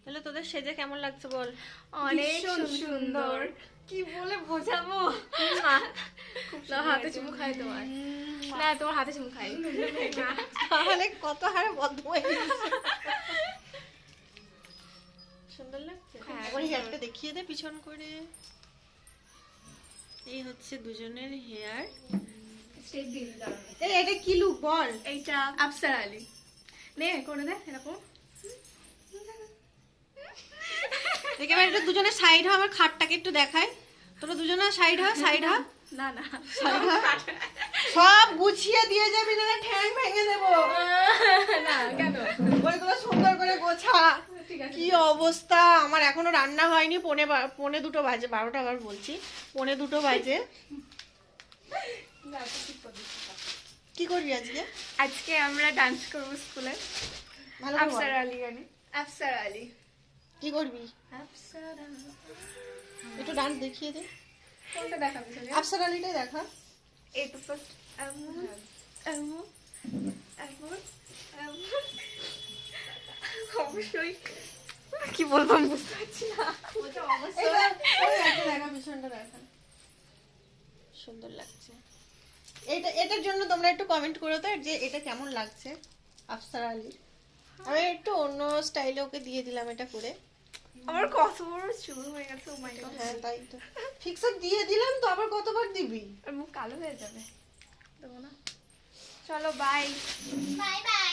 তাহলে তোদের সেজে কেমন লাগছে বল? অনেক সুন্দর। কি বলে বোঝাবো? না হাতে চুমু খাই তোমার, না তোমার হাতে চুমু খাই। তাহলে কত হারে বদ্ধ হয়ে গেছে। সুন্দর লাগছে। হ্যাঁ, ওই হেয়ারটা দেখিয়ে দে পিছন করে। এই হচ্ছে দুজনের হেয়ার। এই এটা কি লুক বল? এইটা আফসার আলী। নে করে দে এরকম। একেবারে একটু দুজনে সাইড হ, আমার খাটটাকে একটু দেখাই। তোরা দুজনে সাইড হ, সাইড হ, না না সাইড হ। সব গুছিয়ে দিয়ে যাবি না, ঠ্যাং ভেঙে দেবো। না কেন? ওইগুলো সুন্দর করে গোছা। ঠিক আছে। কি অবস্থা, আমার এখনো রান্না হয়নি। পৌনে দুটো বাজে, 12টা আবার বলছি, 1:45 বাজে। না, তো ঠিক করে দিচ্ছি। কি করবি আজকে? আজকে আমরা ডান্স করব স্কুলে, ভালো করে বল। আফসার আলী গানে। আফসার আলী। কি করবি? আফসার আলী। একটু ডান্স দেখিয়ে দে। কোনটা দেখাবি তাহলে? আফসার আলীটাই দেখা। এই তো ফার্স্ট এমন এমন এমন এমন। অবশ্যই কি বলবো আমি বুঝতে পারছি না। এবার ওই একটা দেখা, পিছনটা দেখা। সুন্দর লাগছে। এটার জন্য তোমরা একটু কমেন্ট করো তো যে এটা কেমন লাগছে আফসার আলী। আমি একটু অন্য স্টাইলে ওকে দিয়ে দিলাম এটা করে। আমার কত বড় চুল হয়ে গেছে, ও মাই গড। হ্যাঁ তাই তো, ফিক্সার দিয়ে দিলাম তো, আবার কতবার দিবি? আর মুখ কালো হয়ে যাবে, দেবো না। চলো বাই বাই বাই।